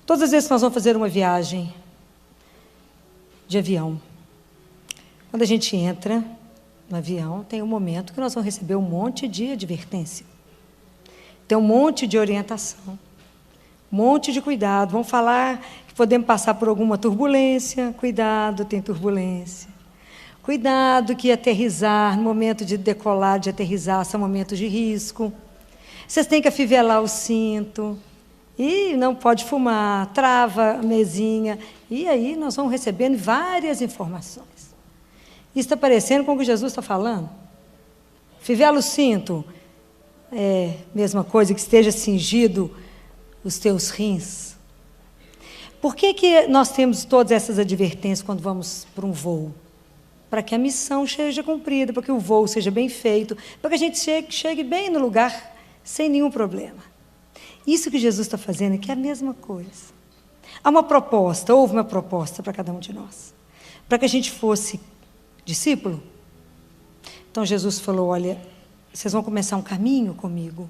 Todas as vezes que nós vamos fazer uma viagem de avião, quando a gente entra no avião, tem um momento que nós vamos receber um monte de advertência. Tem um monte de orientação, um monte de cuidado. Vão falar que podemos passar por alguma turbulência. Cuidado, tem turbulência. Cuidado que aterrissar, no momento de decolar, de aterrissar, são momentos de risco. Vocês têm que afivelar o cinto. E não pode fumar, trava a mesinha. E aí nós vamos recebendo várias informações. Isso está parecendo com o que Jesus está falando? Fivela o cinto. Mesma coisa, que esteja cingido os teus rins. Por que nós temos todas essas advertências quando vamos para um voo? Para que a missão seja cumprida, para que o voo seja bem feito, para que a gente chegue bem no lugar sem nenhum problema. Isso que Jesus está fazendo aqui é a mesma coisa. Há uma proposta, houve uma proposta para cada um de nós, para que a gente fosse discípulo. Então Jesus falou: olha, vocês vão começar um caminho comigo,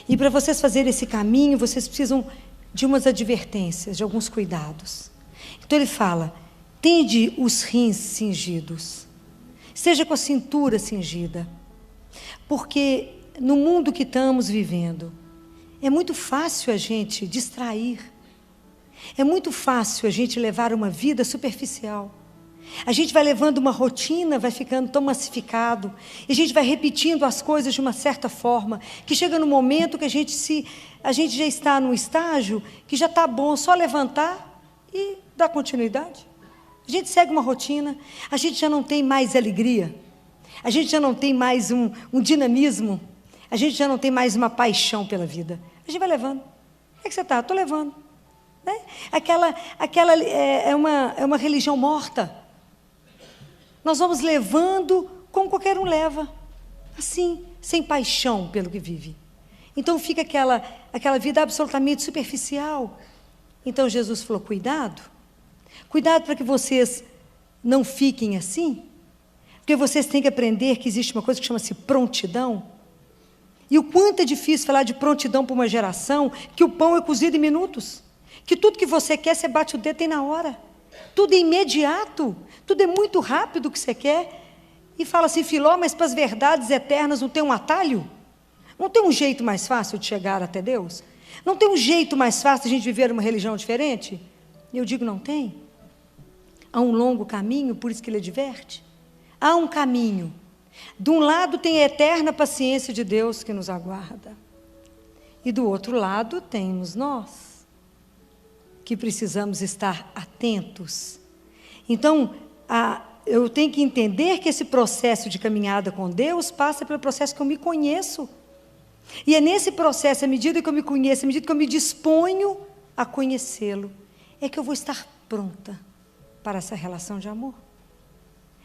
e para vocês fazerem esse caminho, vocês precisam de umas advertências, de alguns cuidados. Então ele fala: tende os rins cingidos, esteja com a cintura cingida, porque no mundo que estamos vivendo, é muito fácil a gente distrair, é muito fácil a gente levar uma vida superficial. A gente vai levando uma rotina, vai ficando tão massificado, e a gente vai repetindo as coisas de uma certa forma, que chega no momento que a gente já está num estágio que já está bom só levantar e dar continuidade. A gente segue uma rotina, a gente já não tem mais alegria, a gente já não tem mais um dinamismo, a gente já não tem mais uma paixão pela vida. A gente vai levando. Como é que você está? Estou levando. Né? É uma religião morta. Nós vamos levando como qualquer um leva, assim, sem paixão pelo que vive. Então fica aquela vida absolutamente superficial. Então Jesus falou: cuidado para que vocês não fiquem assim, porque vocês têm que aprender que existe uma coisa que chama-se prontidão. E o quanto é difícil falar de prontidão para uma geração que o pão é cozido em minutos, que tudo que você quer, você bate o dedo, tem na hora. Tudo é imediato, tudo é muito rápido o que você quer. E fala assim: Filó, mas para as verdades eternas não tem um atalho? Não tem um jeito mais fácil de chegar até Deus? Não tem um jeito mais fácil de a gente viver uma religião diferente? E eu digo: não tem. Há um longo caminho, por isso que ele adverte. Há um caminho. De um lado tem a eterna paciência de Deus que nos aguarda. E do outro lado temos nós, que precisamos estar atentos. Então, eu tenho que entender que esse processo de caminhada com Deus passa pelo processo que eu me conheço. E é nesse processo, à medida que eu me conheço, à medida que eu me disponho a conhecê-lo, é que eu vou estar pronta para essa relação de amor.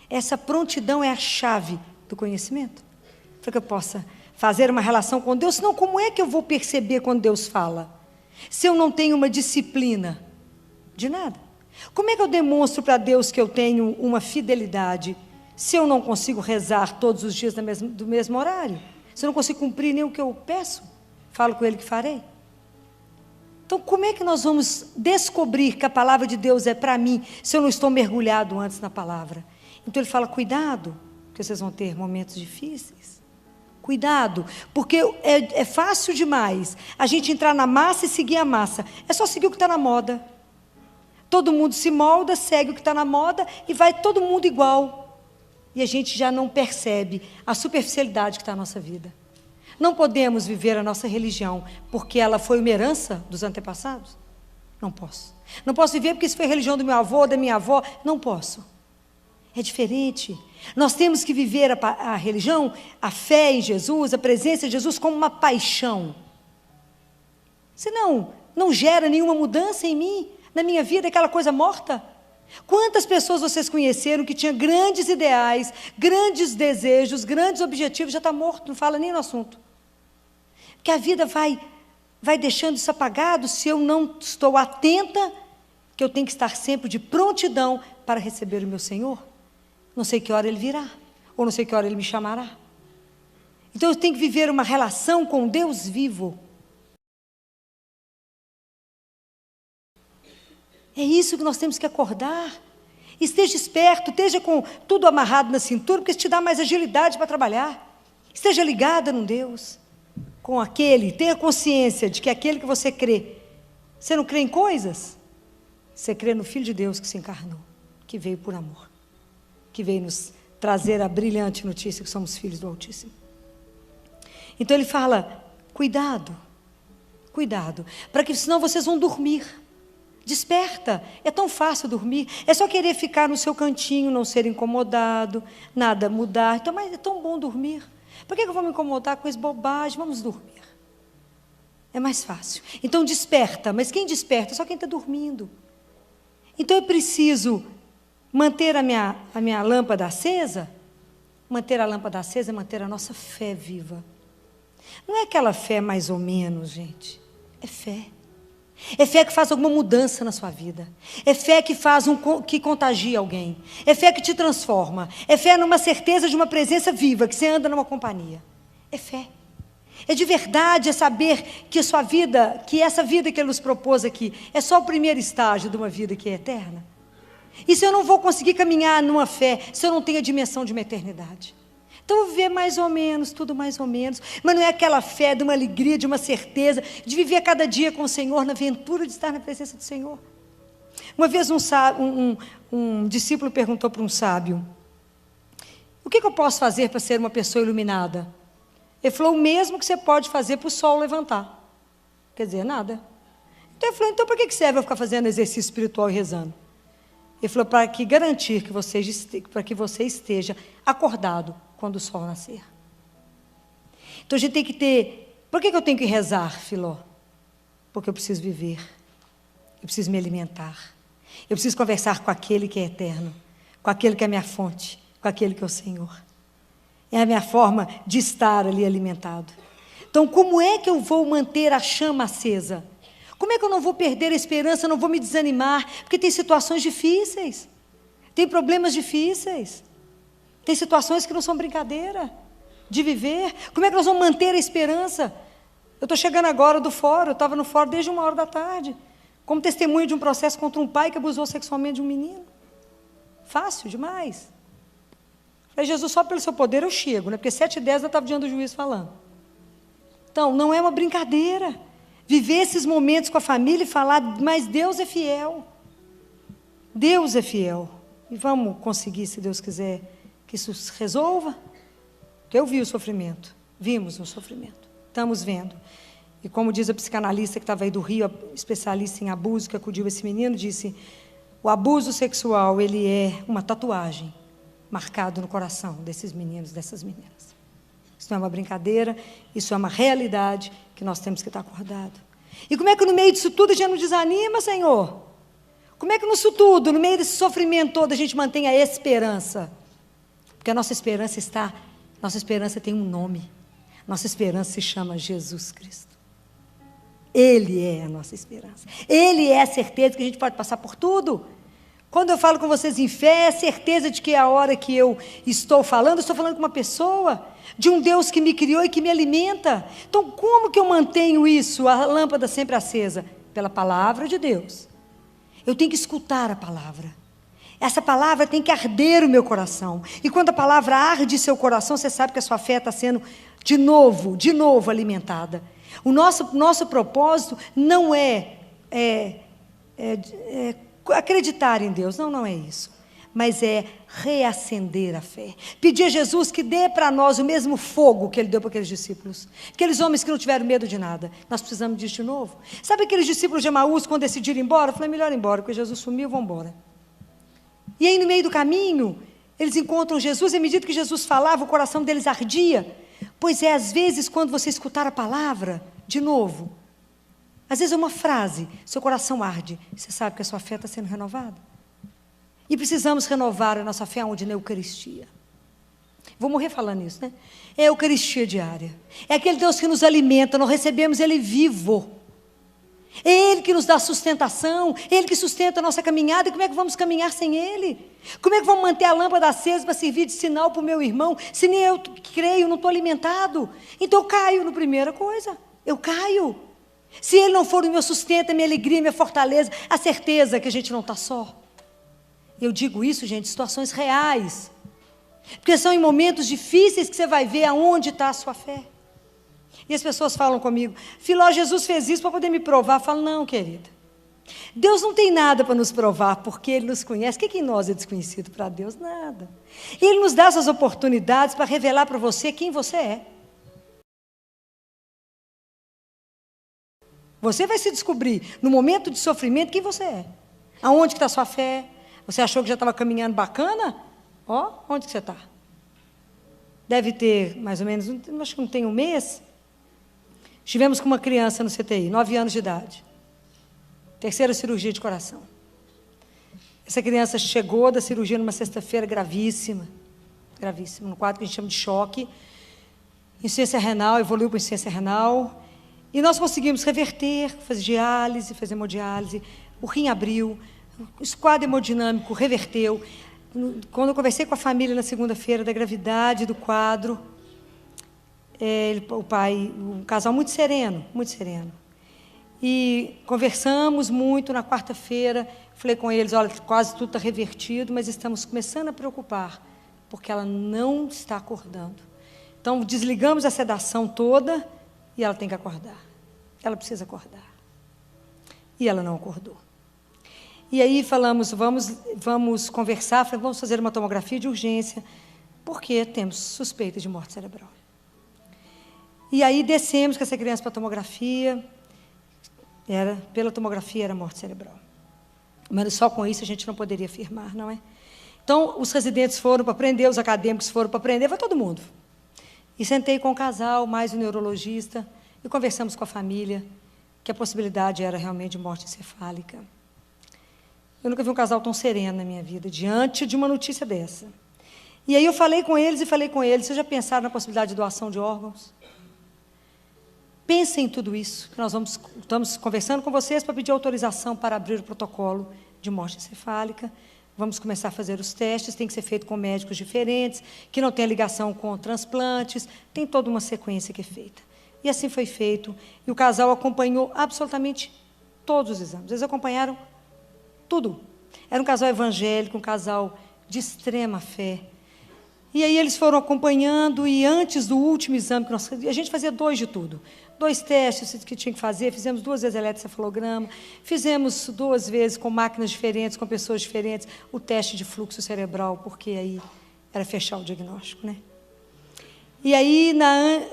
Essa prontidão é a chave do conhecimento, para que eu possa fazer uma relação com Deus. Senão, como é que eu vou perceber quando Deus fala? Se eu não tenho uma disciplina, de nada. Como é que eu demonstro para Deus que eu tenho uma fidelidade, se eu não consigo rezar todos os dias do mesmo horário? Se eu não consigo cumprir nem o que eu peço? Falo com Ele que farei. Então, como é que nós vamos descobrir que a palavra de Deus é para mim, se eu não estou mergulhado antes na palavra? Então ele fala: cuidado, porque vocês vão ter momentos difíceis. Cuidado, porque é fácil demais a gente entrar na massa e seguir a massa. É só seguir o que está na moda. Todo mundo se molda, segue o que está na moda e vai todo mundo igual. E a gente já não percebe a superficialidade que está na nossa vida. Não podemos viver a nossa religião porque ela foi uma herança dos antepassados? Não posso. Não posso viver porque isso foi a religião do meu avô, da minha avó? Não posso. É diferente. Nós temos que viver a religião, a fé em Jesus, a presença de Jesus como uma paixão. Senão, não gera nenhuma mudança em mim, na minha vida, aquela coisa morta. Quantas pessoas vocês conheceram que tinham grandes ideais, grandes desejos, grandes objetivos, já está morto, não fala nem no assunto. Porque a vida vai deixando isso apagado se eu não estou atenta, que eu tenho que estar sempre de prontidão para receber o meu Senhor. Não sei que hora Ele virá, ou não sei que hora Ele me chamará. Então eu tenho que viver uma relação com Deus vivo, É isso que nós temos que acordar. Esteja esperto, esteja com tudo amarrado na cintura, porque isso te dá mais agilidade para trabalhar. Esteja ligada no Deus, com aquele, tenha consciência de que aquele que você crê, você não crê em coisas? Você crê no Filho de Deus que se encarnou, que veio por amor, que veio nos trazer a brilhante notícia que somos filhos do Altíssimo. Então ele fala, cuidado, para que senão vocês vão dormir. Desperta, é tão fácil dormir, é só querer ficar no seu cantinho, não ser incomodado, nada mudar. Então, mas é tão bom dormir. Por que eu vou me incomodar com essa bobagem? Vamos dormir. É mais fácil. Então desperta, mas quem desperta? É só quem está dormindo. Então eu preciso manter a minha lâmpada acesa. Manter a lâmpada acesa é manter a nossa fé viva. Não é aquela fé mais ou menos, gente. É fé. É fé que faz alguma mudança na sua vida. É fé que faz que contagia alguém. É fé que te transforma. É fé numa certeza de uma presença viva, que você anda numa companhia. É fé. É de verdade, é saber que a sua vida, que essa vida que Ele nos propôs aqui, é só o primeiro estágio de uma vida que é eterna. E se eu não vou conseguir caminhar numa fé, se eu não tenho a dimensão de uma eternidade? Então eu vou viver mais ou menos, tudo mais ou menos, mas não é aquela fé de uma alegria, de uma certeza, de viver cada dia com o Senhor, na aventura de estar na presença do Senhor. Uma vez um discípulo perguntou para um sábio, o que eu posso fazer para ser uma pessoa iluminada? Ele falou, o mesmo que você pode fazer para o sol levantar. Quer dizer, nada. Então ele falou, então para que serve eu ficar fazendo exercício espiritual e rezando? Ele falou, para que garantir que você esteja acordado quando o sol nascer. Então a gente tem que ter... Por que eu tenho que rezar, Filó? Porque eu preciso viver. Eu preciso me alimentar. Eu preciso conversar com aquele que é eterno, com aquele que é minha fonte, com aquele que é o Senhor. É a minha forma de estar ali alimentado. Então, como é que eu vou manter a chama acesa? Como é que eu não vou perder a esperança, não vou me desanimar? Porque tem situações difíceis, tem problemas difíceis, tem situações que não são brincadeira de viver. Como é que nós vamos manter a esperança? Eu estou chegando agora do fórum, eu estava no fórum desde 1h, como testemunho de um processo contra um pai que abusou sexualmente de um menino. Fácil demais. Falei, Jesus, só pelo seu poder eu chego, né? Porque 7h10 eu estava diante do juiz falando. Então, não é uma brincadeira. Viver esses momentos com a família e falar, mas Deus é fiel. Deus é fiel. E vamos conseguir, se Deus quiser, que isso se resolva. Porque eu vi o sofrimento. Vimos o sofrimento. Estamos vendo. E como diz a psicanalista que estava aí do Rio, especialista em abuso, que acudiu esse menino, disse, o abuso sexual, ele é uma tatuagem marcado no coração desses meninos, dessas meninas. Isso não é uma brincadeira, isso é uma realidade que nós temos que estar acordados. E como é que no meio disso tudo a gente não desanima, Senhor? Como é que nisso tudo, no meio desse sofrimento todo, a gente mantém a esperança? Porque a nossa esperança tem um nome. Nossa esperança se chama Jesus Cristo. Ele é a nossa esperança. Ele é a certeza que a gente pode passar por tudo. Quando eu falo com vocês em fé, é certeza de que a hora que eu estou falando com uma pessoa, de um Deus que me criou e que me alimenta. Então, como que eu mantenho isso, a lâmpada sempre acesa? Pela palavra de Deus. Eu tenho que escutar a palavra. Essa palavra tem que arder o meu coração. E quando a palavra arde seu coração, você sabe que a sua fé está sendo de novo alimentada. O nosso propósito não é acreditar em Deus, não é isso, mas é reacender a fé, pedir a Jesus que dê para nós o mesmo fogo que Ele deu para aqueles discípulos, aqueles homens que não tiveram medo de nada. Nós precisamos disso de novo. Sabe aqueles discípulos de Emaús, quando decidiram ir embora? Eu falei, melhor ir embora, porque Jesus sumiu, vamos embora. E aí no meio do caminho, eles encontram Jesus, e à medida que Jesus falava, o coração deles ardia. Pois é, às vezes, quando você escutar a palavra, de novo, às vezes é uma frase, seu coração arde, você sabe que a sua fé está sendo renovada. E precisamos renovar a nossa fé onde? Na Eucaristia. Vou morrer falando isso, né? É a Eucaristia diária. É aquele Deus que nos alimenta, nós recebemos Ele vivo. É Ele que nos dá sustentação, é Ele que sustenta a nossa caminhada. E como é que vamos caminhar sem Ele? Como é que vamos manter a lâmpada acesa para servir de sinal para o meu irmão, se nem eu creio, não estou alimentado? Então eu caio na primeira coisa, eu caio. Se Ele não for o meu sustento, a minha alegria, a minha fortaleza, a certeza que a gente não está só. Eu digo isso, gente, situações reais. Porque são em momentos difíceis que você vai ver aonde está a sua fé. E as pessoas falam comigo, Filó, Jesus fez isso para poder me provar. Eu falo, não, querida. Deus não tem nada para nos provar, porque Ele nos conhece. O que em nós é desconhecido para Deus? Nada. E Ele nos dá essas oportunidades para revelar para você quem você é. Você vai se descobrir, no momento de sofrimento, quem você é. Aonde está a sua fé? Você achou que já estava caminhando bacana? Ó, onde que você está? Deve ter, mais ou menos, acho que não tem um mês. Estivemos com uma criança no CTI, 9 anos de idade. Terceira cirurgia de coração. Essa criança chegou da cirurgia numa sexta-feira gravíssima. Gravíssima, no quadro que a gente chama de choque. Insuficiência renal, evoluiu para insuficiência renal. E nós conseguimos reverter, fazer diálise, fazer hemodiálise. O rim abriu, o quadro hemodinâmico reverteu. Quando eu conversei com a família na segunda-feira da gravidade do quadro, um casal muito sereno, muito sereno. E conversamos muito na quarta-feira, falei com eles, olha, quase tudo está revertido, mas estamos começando a preocupar, porque ela não está acordando. Então, desligamos a sedação toda e ela tem que acordar. Ela precisa acordar. E ela não acordou. E aí falamos, vamos conversar, vamos fazer uma tomografia de urgência, porque temos suspeita de morte cerebral. E aí descemos com essa criança para a tomografia, pela tomografia era morte cerebral. Mas só com isso a gente não poderia afirmar, não é? Então, os residentes foram para aprender, os acadêmicos foram para aprender, foi todo mundo. E sentei com o casal, mais o neurologista, e conversamos com a família, que a possibilidade era realmente de morte encefálica. Eu nunca vi um casal tão sereno na minha vida, diante de uma notícia dessa. E aí eu falei com eles, vocês já pensaram na possibilidade de doação de órgãos? Pensem em tudo isso, que nós estamos conversando com vocês para pedir autorização para abrir o protocolo de morte encefálica. Vamos começar a fazer os testes, tem que ser feito com médicos diferentes, que não tem ligação com transplantes, tem toda uma sequência que é feita. E assim foi feito, e o casal acompanhou absolutamente todos os exames. Eles acompanharam tudo. Era um casal evangélico, um casal de extrema fé. E aí eles foram acompanhando, e antes do último exame, a gente fazia 2 de tudo. 2 testes que tinha que fazer, fizemos 2 vezes eletrocefalograma, fizemos 2 vezes com máquinas diferentes, com pessoas diferentes, o teste de fluxo cerebral, porque aí era fechar o diagnóstico, né? E aí,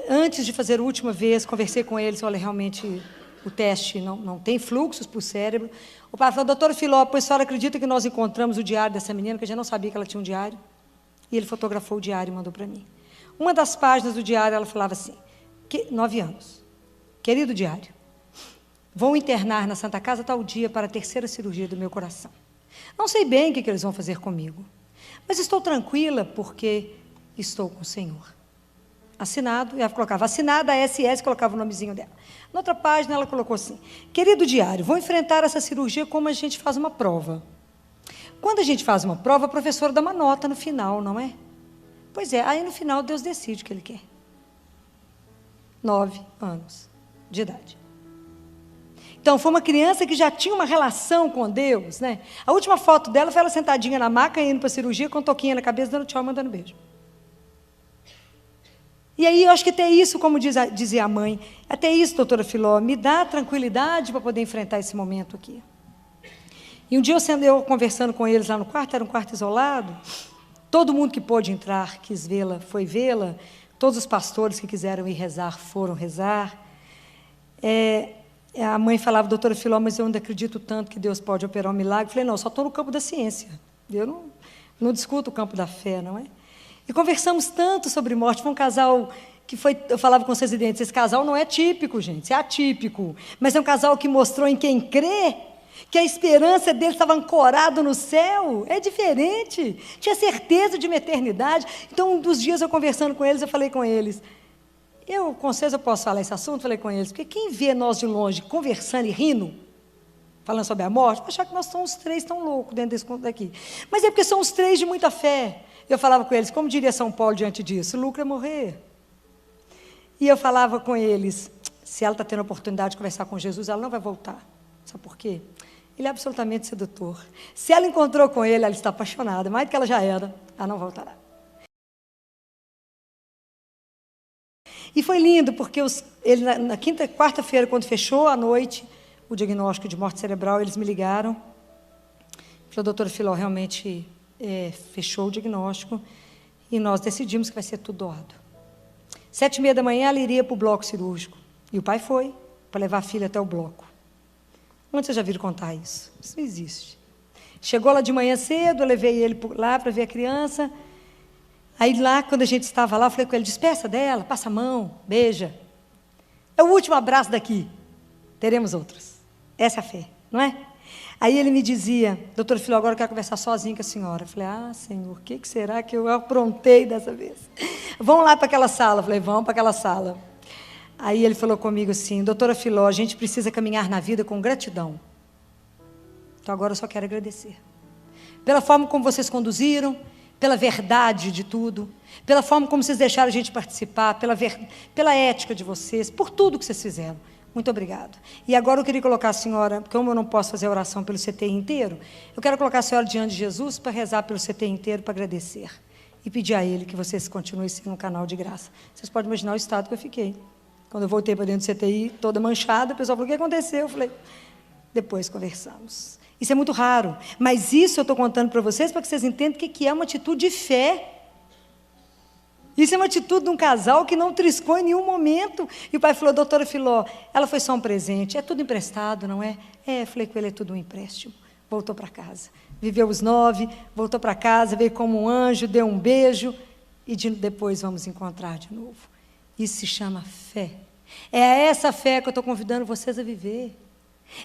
antes de fazer a última vez, conversei com eles, olha, realmente o teste não tem fluxos para o cérebro. O pai falou, doutora Filó, pois a senhora acredita que nós encontramos o diário dessa menina, que a gente não sabia que ela tinha um diário? E ele fotografou o diário e mandou para mim. Uma das páginas do diário, ela falava assim, 9 anos, querido diário, vou internar na Santa Casa tal dia para a 3ª cirurgia do meu coração. Não sei bem o que eles vão fazer comigo, mas estou tranquila porque estou com o Senhor. Assinado, e ela colocava assinada, a SS, colocava o nomezinho dela. Na outra página, ela colocou assim, querido diário, vou enfrentar essa cirurgia como a gente faz uma prova. Quando a gente faz uma prova, a professora dá uma nota no final, não é? Pois é, aí no final Deus decide o que Ele quer. 9 anos de idade. Então, foi uma criança que já tinha uma relação com Deus, né? A última foto dela foi ela sentadinha na maca, indo para a cirurgia, com um toquinha na cabeça, dando tchau, mandando beijo. E aí, eu acho que até isso, como dizia a mãe, até isso, doutora Filó, me dá tranquilidade para poder enfrentar esse momento aqui. E um dia, eu conversando com eles lá no quarto, era um quarto isolado, todo mundo que pôde entrar, quis vê-la, foi vê-la, todos os pastores que quiseram ir rezar, foram rezar. A mãe falava, doutora Filó, mas eu ainda acredito tanto que Deus pode operar um milagre. Eu falei, não, só estou no campo da ciência, eu não discuto o campo da fé, não é? E conversamos tanto sobre morte, foi um casal que eu falava com os residentes, esse casal não é típico, gente, é atípico, mas é um casal que mostrou em quem crê, que a esperança dele estava ancorada no céu, é diferente, tinha certeza de uma eternidade. Então, um dos dias eu conversando com eles, eu falei com eles, com vocês eu posso falar esse assunto? Falei com eles, porque quem vê nós de longe conversando e rindo, falando sobre a morte, vai achar que nós somos os 3 tão loucos dentro desse conto daqui. Mas é porque são os 3 de muita fé. Eu falava com eles, como diria São Paulo diante disso? Lucro é morrer. E eu falava com eles, se ela está tendo a oportunidade de conversar com Jesus, ela não vai voltar. Sabe por quê? Ele é absolutamente sedutor. Se ela encontrou com ele, ela está apaixonada, mais do que ela já era, ela não voltará. E foi lindo, porque ele, na quarta-feira, quando fechou a noite, o diagnóstico de morte cerebral, eles me ligaram. Falou, doutora Filó, realmente fechou o diagnóstico e nós decidimos que vai ser tudo doado. 7h30 da manhã, ela iria para o bloco cirúrgico. E o pai foi para levar a filha até o bloco. Onde vocês já viram contar isso? Isso não existe. Chegou lá de manhã cedo, eu levei ele lá para ver a criança. Aí lá, quando a gente estava lá, eu falei com ele, despeça dela, passa a mão, beija. É o último abraço daqui. Teremos outros. Essa é a fé, não é? Aí ele me dizia, doutor Filó, agora eu quero conversar sozinho com a senhora. Eu falei, Senhor, o que será que eu aprontei dessa vez? Vamos lá para aquela sala. Eu falei, vamos para aquela sala. Aí ele falou comigo assim, doutora Filó, a gente precisa caminhar na vida com gratidão. Então agora eu só quero agradecer. Pela forma como vocês conduziram, pela verdade de tudo, pela forma como vocês deixaram a gente participar, pela ética de vocês, por tudo que vocês fizeram. Muito obrigado. E agora eu queria colocar a senhora, como eu não posso fazer a oração pelo CTI inteiro, eu quero colocar a senhora diante de Jesus para rezar pelo CTI inteiro, para agradecer. E pedir a Ele que vocês continuem sendo um canal de graça. Vocês podem imaginar o estado que eu fiquei. Quando eu voltei para dentro do CTI, toda manchada, o pessoal falou, o que aconteceu? Eu falei, depois conversamos. Isso é muito raro, mas isso eu estou contando para vocês, para que vocês entendam o que é uma atitude de fé. Isso é uma atitude de um casal que não triscou em nenhum momento. E o pai falou, doutora Filó, ela foi só um presente, é tudo emprestado, não é? Eu falei com ele, é tudo um empréstimo. Voltou para casa. Viveu os 9, voltou para casa, veio como um anjo, deu um beijo, e depois vamos encontrar de novo. Isso se chama fé. É essa fé que eu estou convidando vocês a viver.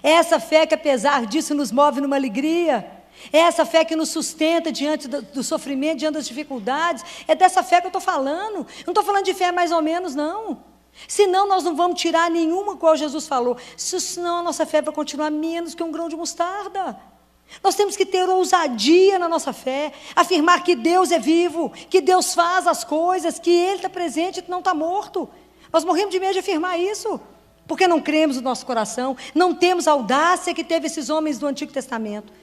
É essa fé que, apesar disso, nos move numa alegria. É essa fé que nos sustenta diante do sofrimento, diante das dificuldades. É dessa fé que eu estou falando. Eu não estou falando de fé mais ou menos, não. Senão nós não vamos tirar nenhuma, qual Jesus falou. Senão a nossa fé vai continuar menos que um grão de mostarda. Nós temos que ter ousadia na nossa fé, afirmar que Deus é vivo, que Deus faz as coisas, que Ele está presente e não está morto. Nós morremos de medo de afirmar isso, porque não cremos no nosso coração, não temos a audácia que teve esses homens do Antigo Testamento.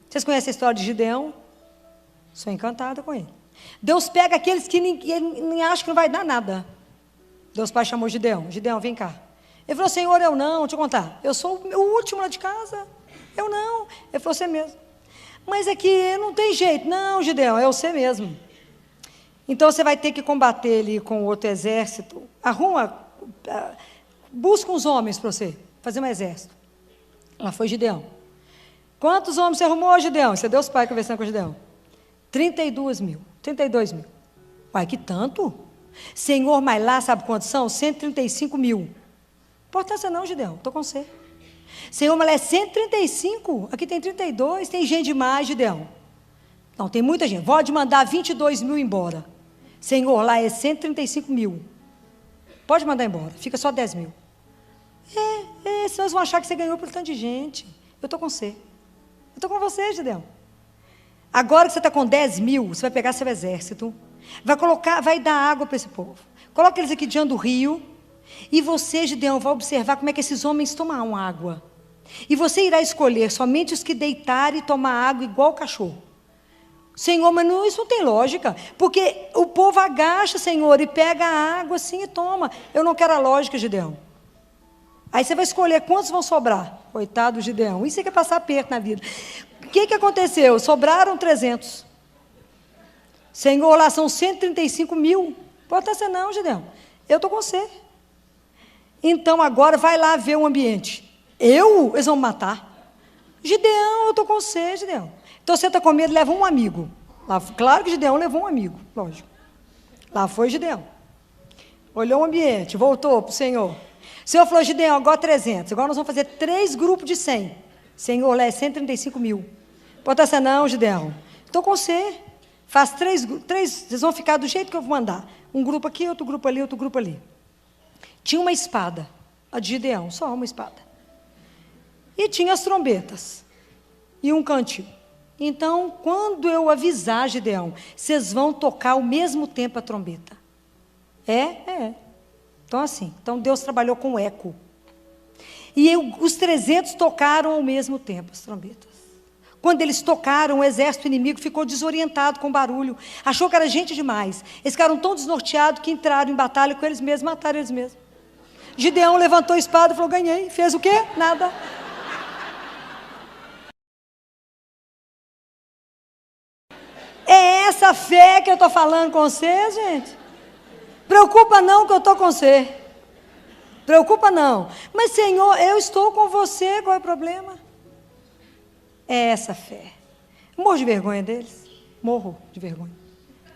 Vocês conhecem a história de Gideão? Sou encantada com ele. Deus pega aqueles que nem acham que não vai dar nada. Deus Pai chamou Gideão. Gideão, vem cá. Ele falou, Senhor, eu não, deixa eu contar. Eu sou o último lá de casa. Eu não. Ele falou, você mesmo. Mas é que não tem jeito. Não, Gideão, é você mesmo. Então você vai ter que combater ali com o outro exército. Busca uns homens para você fazer um exército. Lá foi Gideão. Quantos homens você arrumou, Gideão? Isso é Deus Pai conversando com Gideão. 32 mil. Uai, que tanto? Senhor, mas lá sabe quantos são? 135 mil. Importância não, Gideão, estou com você. Senhor, mas lá é 135, aqui tem 32, tem gente demais, Gideão. Não, tem muita gente. Pode mandar 22 mil embora. Senhor, lá é 135 mil. Pode mandar embora, fica só 10 mil. Senão eles vão achar que você ganhou por tanto de gente. Eu estou com você. Eu estou com você, Gideão. Agora que você está com 10 mil, você vai pegar seu exército, vai dar água para esse povo. Coloca eles aqui diante do rio, e você, Gideão, vai observar como é que esses homens tomam água. E você irá escolher somente os que deitarem e tomar água igual cachorro. Senhor, mas isso não tem lógica, porque o povo agacha, Senhor, e pega a água assim e toma. Eu não quero a lógica, Gideão. Aí você vai escolher quantos vão sobrar. Coitado do Gideão, isso é que é passar aperto na vida. O que aconteceu? Sobraram 300. Senhor, lá são 135 mil. Pode ser não, Gideão. Eu estou com você. Então agora vai lá ver o ambiente. Eles vão me matar. Gideão, eu estou com você, Gideão. Então você está com medo, leva um amigo. Claro que Gideão levou um amigo, lógico. Lá foi Gideão. Olhou o ambiente, voltou para o Senhor. O Senhor falou, Gideão, agora 300. Agora nós vamos fazer 3 grupos de 100. Senhor, lá é 135 mil. Pode ser não, Gideão. Estou com você. Faz 3, vocês vão ficar do jeito que eu vou mandar. Um grupo aqui, outro grupo ali, outro grupo ali. Tinha uma espada, a de Gideão, só uma espada. E tinha as trombetas. E um cantil. Então, quando eu avisar, Gideão, vocês vão tocar ao mesmo tempo a trombeta. Então, assim, Deus trabalhou com eco. E os 300 tocaram ao mesmo tempo as trombetas. Quando eles tocaram, o exército inimigo ficou desorientado com o barulho. Achou que era gente demais. Eles ficaram tão desnorteados que entraram em batalha com eles mesmos, mataram eles mesmos. Gideão levantou a espada e falou, ganhei. Fez o quê? Nada. É essa fé que eu estou falando com você, gente. Preocupa não que eu estou com você. Preocupa não. Mas, Senhor, eu estou com você, qual é o problema? É essa fé. Morro de vergonha deles. Morro de vergonha.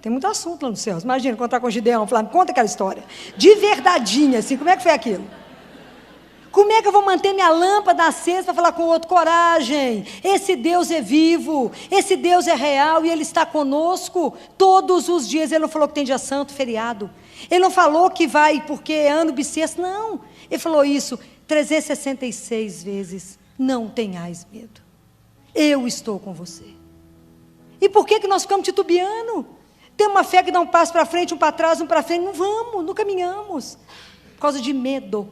Tem muito assunto lá no céu. Imagina, contar com o Gideão, falar, conta aquela história. De verdadeinha, assim, como é que foi aquilo? Como é que eu vou manter minha lâmpada acesa para falar com o outro? Coragem. Esse Deus é vivo. Esse Deus é real e Ele está conosco todos os dias. Ele não falou que tem dia santo, feriado. Ele não falou que vai porque é ano bissexto, não. Ele falou isso 366 vezes. Não tenhais medo. Eu estou com você. E por que nós ficamos titubeando? Tem uma fé que dá um passo para frente, um para trás, um para frente. Não vamos, não caminhamos. Por causa de medo.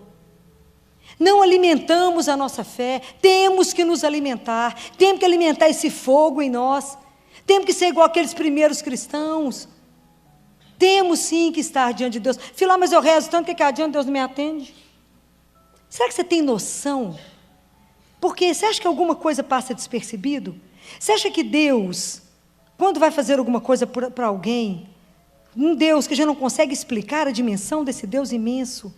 Não alimentamos a nossa fé. Temos que nos alimentar. Temos que alimentar esse fogo em nós. Temos que ser igual aqueles primeiros cristãos. Temos sim que estar diante de Deus. Filó, mas eu rezo tanto que diante de Deus não me atende. Será que você tem noção? Porque você acha que alguma coisa passa despercebido? Você acha que Deus, quando vai fazer alguma coisa para alguém, um Deus que já não consegue explicar a dimensão desse Deus imenso,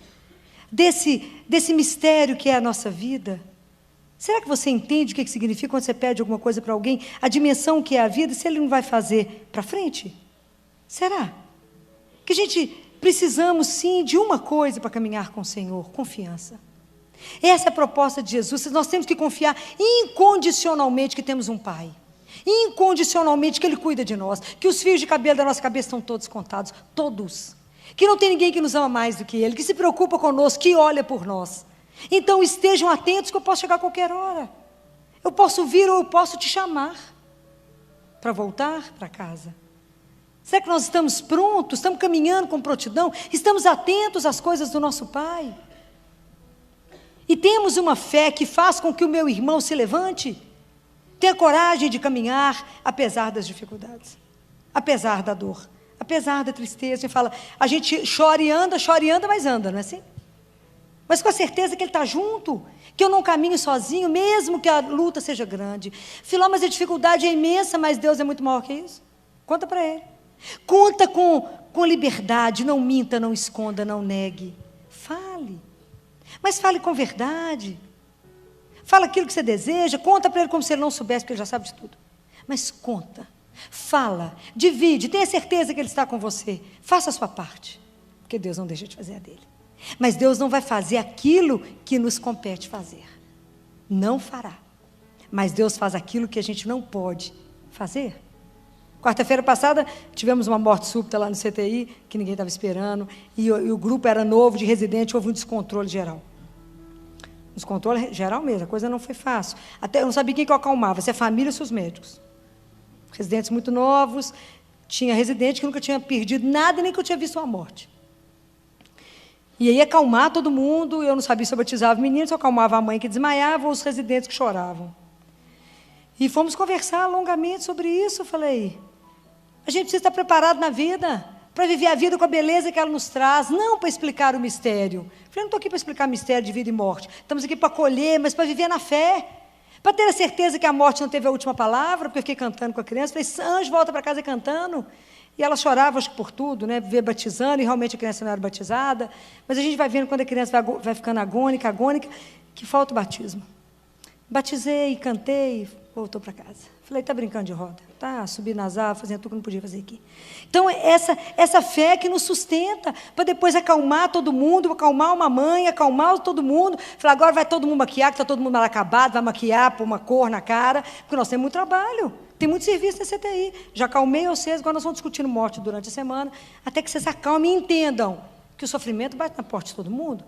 desse mistério que é a nossa vida, será que você entende o que significa quando você pede alguma coisa para alguém, a dimensão que é a vida, se Ele não vai fazer para frente? Será? Que a gente precisamos sim de uma coisa para caminhar com o Senhor, confiança. Essa é a proposta de Jesus. Nós temos que confiar incondicionalmente que temos um Pai, incondicionalmente que Ele cuida de nós, que os fios de cabelo da nossa cabeça estão todos contados, todos, que não tem ninguém que nos ama mais do que Ele, que se preocupa conosco, que olha por nós. Então estejam atentos que eu posso chegar a qualquer hora, eu posso vir ou eu posso te chamar para voltar para casa. Será que nós estamos prontos, estamos caminhando com prontidão, estamos atentos às coisas do nosso Pai? E temos uma fé que faz com que o meu irmão se levante, tenha coragem de caminhar, apesar das dificuldades, apesar da dor, apesar da tristeza. A gente chora e anda, mas anda, não é assim? Mas com a certeza que Ele está junto, que eu não caminho sozinho, mesmo que a luta seja grande. Filó, mas a dificuldade é imensa, mas Deus é muito maior que isso. Conta para Ele. Conta com liberdade, não minta, não esconda, não negue. Fale. Mas fale com verdade. Fala aquilo que você deseja, conta para Ele como se Ele não soubesse, porque Ele já sabe de tudo. Mas conta, fala, divide, tenha certeza que Ele está com você. Faça a sua parte, porque Deus não deixa de fazer a dele. Mas Deus não vai fazer aquilo que nos compete fazer. Não fará. Mas Deus faz aquilo que a gente não pode fazer. Quarta-feira passada, tivemos uma morte súbita lá no CTI, que ninguém estava esperando, e o grupo era novo, de residente, houve um descontrole geral. Descontrole geral mesmo, a coisa não foi fácil. Até eu não sabia quem que eu acalmava, se é família ou se os médicos. Residentes muito novos, tinha residente que nunca tinha perdido nada, nem que eu tinha visto uma morte. E aí acalmar todo mundo, eu não sabia se eu batizava meninos, se eu acalmava a mãe que desmaiava ou os residentes que choravam. E fomos conversar longamente sobre isso. Eu falei, a gente precisa estar preparado na vida, para viver a vida com a beleza que ela nos traz, não para explicar o mistério. Eu falei, não estou aqui para explicar mistério de vida e morte, estamos aqui para acolher, mas para viver na fé, para ter a certeza que a morte não teve a última palavra, porque eu fiquei cantando com a criança, falei, Anjo, volta para casa cantando, e ela chorava, acho que por tudo, né, ver batizando, e realmente a criança não era batizada, mas a gente vai vendo quando a criança vai ficando agônica, que falta o batismo. Batizei, cantei, voltou para casa. Falei, está brincando de roda? Tá, subir nas árvores, fazendo tudo que não podia fazer aqui. Então, essa fé que nos sustenta, para depois acalmar todo mundo, acalmar uma mãe, acalmar todo mundo. Falar, agora vai todo mundo maquiar, que está todo mundo mal acabado, vai maquiar, pôr uma cor na cara, porque nós temos muito trabalho, tem muito serviço na CTI. Já acalmei vocês, agora nós vamos discutindo morte durante a semana, até que vocês acalmem e entendam que o sofrimento bate na porta de todo mundo.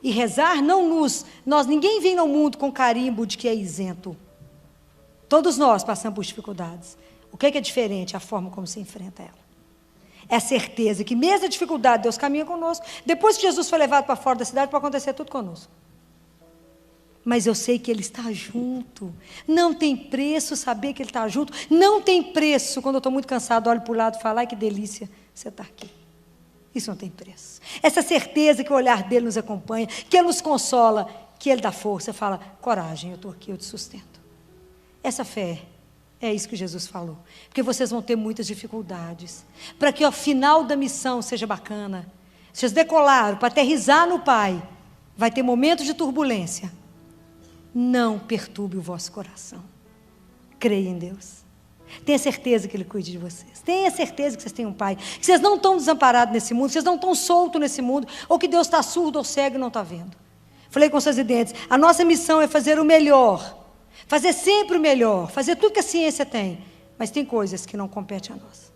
E rezar ninguém vem no mundo com carimbo de que é isento. Todos nós passamos por dificuldades. O que é diferente? A forma como se enfrenta ela. É a certeza que mesmo na dificuldade, Deus caminha conosco. Depois que Jesus foi levado para fora da cidade, pode acontecer tudo conosco. Mas eu sei que Ele está junto. Não tem preço saber que Ele está junto. Não tem preço. Quando eu estou muito cansado, olho para o lado e falo, ai que delícia, você está aqui. Isso não tem preço. Essa certeza que o olhar dEle nos acompanha, que Ele nos consola, que Ele dá força, fala, coragem, eu estou aqui, eu te sustento. Essa fé, é isso que Jesus falou. Porque vocês vão ter muitas dificuldades. Para que o final da missão seja bacana. Vocês decolaram para aterrissar no Pai. Vai ter momentos de turbulência. Não perturbe o vosso coração. Creia em Deus. Tenha certeza que Ele cuide de vocês. Tenha certeza que vocês têm um Pai. Que vocês não estão desamparados nesse mundo. Que vocês não estão soltos nesse mundo. Ou que Deus está surdo ou cego e não está vendo. Falei com os residentes. A nossa missão é fazer o melhor. Fazer sempre o melhor, fazer tudo que a ciência tem. Mas tem coisas que não competem a nós.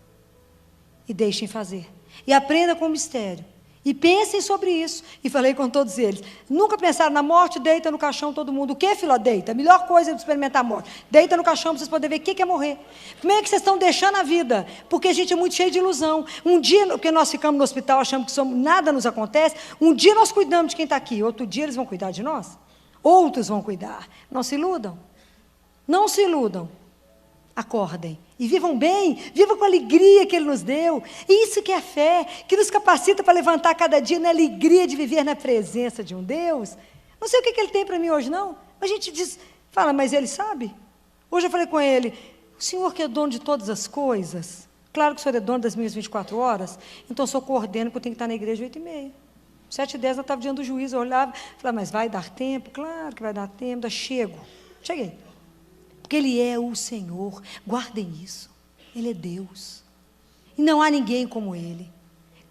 E deixem fazer. E aprenda com o mistério. E pensem sobre isso. E falei com todos eles. Nunca pensaram na morte? Deita no caixão todo mundo. O que, filho? Deita. A melhor coisa é experimentar a morte. Deita no caixão para vocês poderem ver o que é morrer. Como é que vocês estão deixando a vida? Porque a gente é muito cheio de ilusão. Um dia, porque nós ficamos no hospital achando que nada nos acontece. Um dia nós cuidamos de quem está aqui. Outro dia eles vão cuidar de nós. Outros vão cuidar. Não se iludam. Não se iludam, acordem e vivam bem, vivam com a alegria que Ele nos deu. Isso que é a fé, que nos capacita para levantar cada dia na alegria de viver na presença de um Deus. Não sei o que Ele tem para mim hoje, não. A gente fala, mas Ele sabe. Hoje eu falei com ele, o Senhor que é dono de todas as coisas, claro que o Senhor é dono das minhas 24 horas, então eu sou coordeno, porque eu tenho que estar na igreja 8h30. 7h10 eu estava diante do juiz, eu olhava, falava, mas vai dar tempo? Claro que vai dar tempo, cheguei. Porque Ele é o Senhor, guardem isso, Ele é Deus, e não há ninguém como Ele,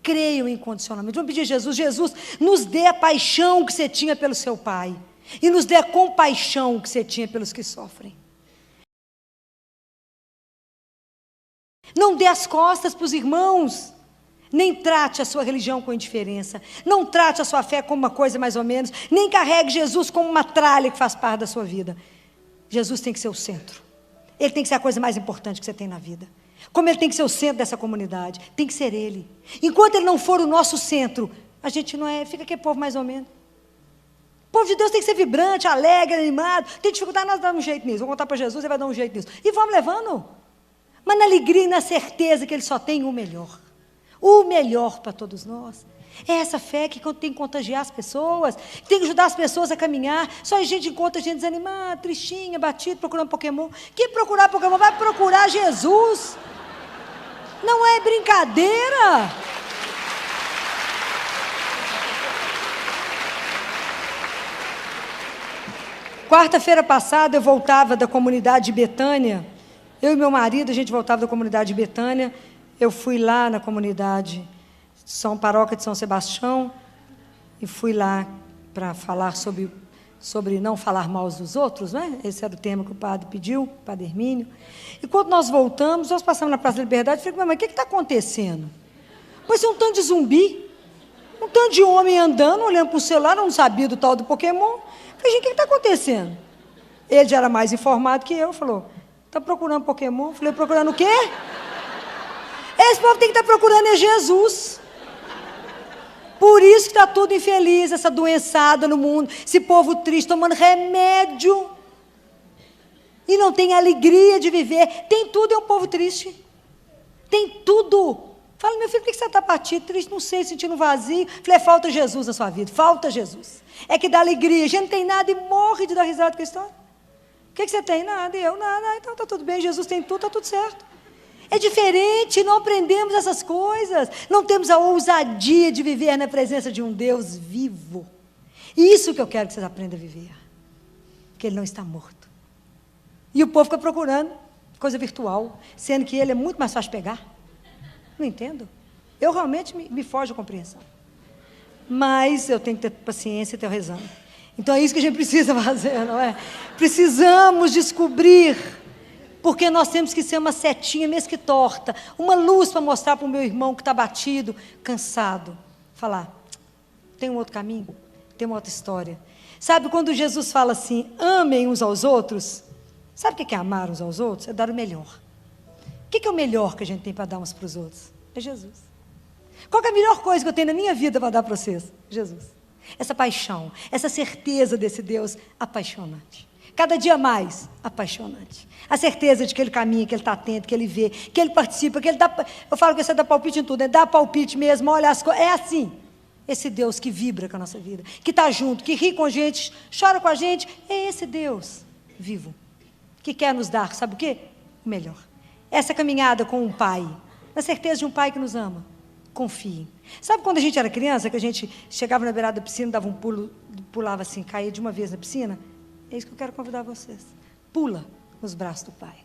creiam incondicionalmente, vamos pedir a Jesus, Jesus, nos dê a paixão que você tinha pelo seu Pai, e nos dê a compaixão que você tinha pelos que sofrem, não dê as costas para os irmãos, nem trate a sua religião com indiferença, não trate a sua fé como uma coisa mais ou menos, nem carregue Jesus como uma tralha que faz parte da sua vida. Jesus tem que ser o centro. Ele tem que ser a coisa mais importante que você tem na vida. Como Ele tem que ser o centro dessa comunidade. Tem que ser Ele. Enquanto Ele não for o nosso centro, a gente não é, fica aquele povo mais ou menos. O povo de Deus tem que ser vibrante, alegre, animado. Tem dificuldade, nós damos um jeito nisso. Vamos contar para Jesus, Ele vai dar um jeito nisso. E vamos levando. Mas na alegria e na certeza que Ele só tem o melhor. O melhor para todos nós. É essa fé que tem que contagiar as pessoas, tem que ajudar as pessoas a caminhar. Só a gente encontra gente desanimada, tristinha, batida, procurando Pokémon. Que procurar Pokémon? Vai procurar Jesus. Não é brincadeira. Quarta-feira passada eu voltava da comunidade de Betânia. Eu e meu marido, a gente voltava da comunidade de Betânia. Eu fui lá na comunidade Paróquia de São Sebastião, e fui lá para falar sobre não falar mal dos outros, né? Esse era o tema que o padre pediu, o padre Hermínio. E quando nós voltamos, nós passamos na Praça da Liberdade, falei, mas o que está acontecendo? Pois é um tanto de zumbi, um tanto de homem andando, olhando para o celular, não sabia do tal do Pokémon. Falei, gente, o que está acontecendo? Ele já era mais informado que eu, falou, está procurando Pokémon? Falei, procurando o quê? Esse povo tem que estar procurando é Jesus. Por isso que está tudo infeliz, essa doençada no mundo, esse povo triste, tomando remédio, e não tem alegria de viver, tem tudo, é um povo triste, tem tudo. Fala, meu filho, por que você está abatido, triste? Não sei, sentindo vazio. Falei, falta Jesus na sua vida, falta Jesus. É que dá alegria, a gente não tem nada e morre de dar risada com a história. O que você tem? Nada, e eu nada, então está tudo bem, Jesus tem tudo, está tudo certo. É diferente, não aprendemos essas coisas, não temos a ousadia de viver na presença de um Deus vivo. Isso que eu quero que vocês aprendam a viver, que Ele não está morto. E o povo fica procurando coisa virtual, sendo que Ele é muito mais fácil de pegar. Não entendo. Eu realmente me foge a compreensão. Mas eu tenho que ter paciência e ter rezando. Então é isso que a gente precisa fazer, não é? Precisamos descobrir. Porque nós temos que ser uma setinha, mesmo que torta, uma luz para mostrar para o meu irmão que está batido, cansado. Falar, tem um outro caminho, tem uma outra história. Sabe quando Jesus fala assim, amem uns aos outros? Sabe o que é amar uns aos outros? É dar o melhor. O que é o melhor que a gente tem para dar uns para os outros? É Jesus. Qual que é a melhor coisa que eu tenho na minha vida para dar para vocês? Jesus. Essa paixão, essa certeza desse Deus apaixonante. Cada dia mais apaixonante. A certeza de que Ele caminha, que Ele está atento, que Ele vê, que Ele participa, que Ele dá... Eu falo que você dá palpite em tudo, né? Dá palpite mesmo, olha as coisas. É assim. Esse Deus que vibra com a nossa vida, que está junto, que ri com a gente, chora com a gente. É esse Deus vivo, que quer nos dar, sabe o quê? O melhor. Essa caminhada com um Pai, na certeza de um Pai que nos ama. Confiem. Sabe quando a gente era criança, que a gente chegava na beirada da piscina, dava um pulo, pulava assim, caía de uma vez na piscina? É isso que eu quero convidar vocês. Pula nos braços do Pai.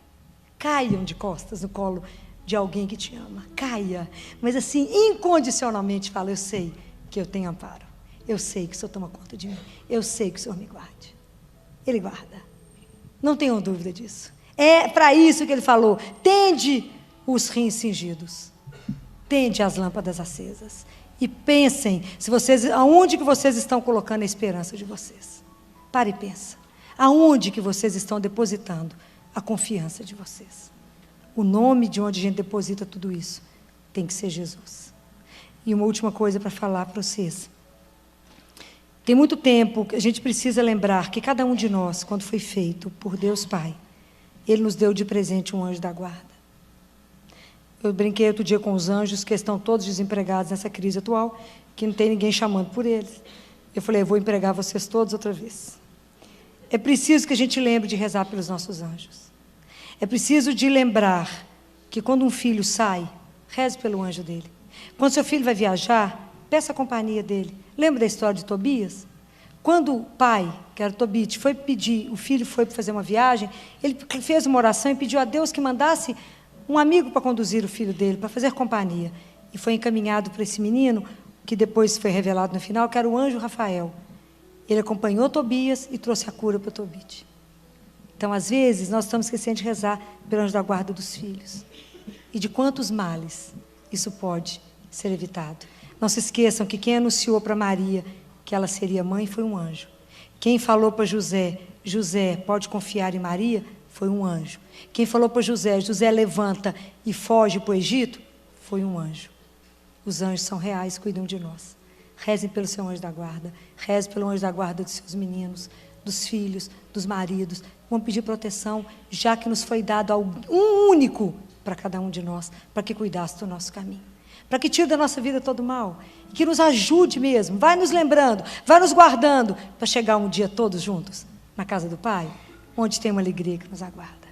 Caiam de costas no colo de alguém que te ama. Caia. Mas assim, incondicionalmente fala, eu sei que eu tenho amparo. Eu sei que o Senhor toma conta de mim. Eu sei que o Senhor me guarde. Ele guarda. Não tenham dúvida disso. É para isso que Ele falou. Tende os rins cingidos. Tende as lâmpadas acesas. E pensem, aonde que vocês estão colocando a esperança de vocês. Pare e pensa. Aonde que vocês estão depositando a confiança de vocês? O nome de onde a gente deposita tudo isso tem que ser Jesus. E uma última coisa para falar para vocês. Tem muito tempo que a gente precisa lembrar que cada um de nós, quando foi feito por Deus Pai, Ele nos deu de presente um anjo da guarda. Eu brinquei outro dia com os anjos que estão todos desempregados nessa crise atual, que não tem ninguém chamando por eles. Eu falei, eu vou empregar vocês todos outra vez. É preciso que a gente lembre de rezar pelos nossos anjos. É preciso de lembrar que quando um filho sai, reze pelo anjo dele. Quando seu filho vai viajar, peça a companhia dele. Lembra da história de Tobias? Quando o pai, que era Tobit, foi pedir, o filho foi para fazer uma viagem, ele fez uma oração e pediu a Deus que mandasse um amigo para conduzir o filho dele, para fazer companhia. E foi encaminhado para esse menino, que depois foi revelado no final, que era o anjo Rafael. Ele acompanhou Tobias e trouxe a cura para Tobit. Então, às vezes, nós estamos esquecendo de rezar pelo anjo da guarda dos filhos. E de quantos males isso pode ser evitado. Não se esqueçam que quem anunciou para Maria que ela seria mãe foi um anjo. Quem falou para José, José, pode confiar em Maria, foi um anjo. Quem falou para José, José, levanta e foge para o Egito, foi um anjo. Os anjos são reais, cuidam de nós. Rezem pelo seu anjo da guarda. Rezem pelo anjo da guarda dos seus meninos, dos filhos, dos maridos. Vamos pedir proteção, já que nos foi dado um único para cada um de nós, para que cuidasse do nosso caminho. Para que tire da nossa vida todo o mal. E que nos ajude mesmo. Vai nos lembrando, vai nos guardando, para chegar um dia todos juntos na casa do Pai, onde tem uma alegria que nos aguarda.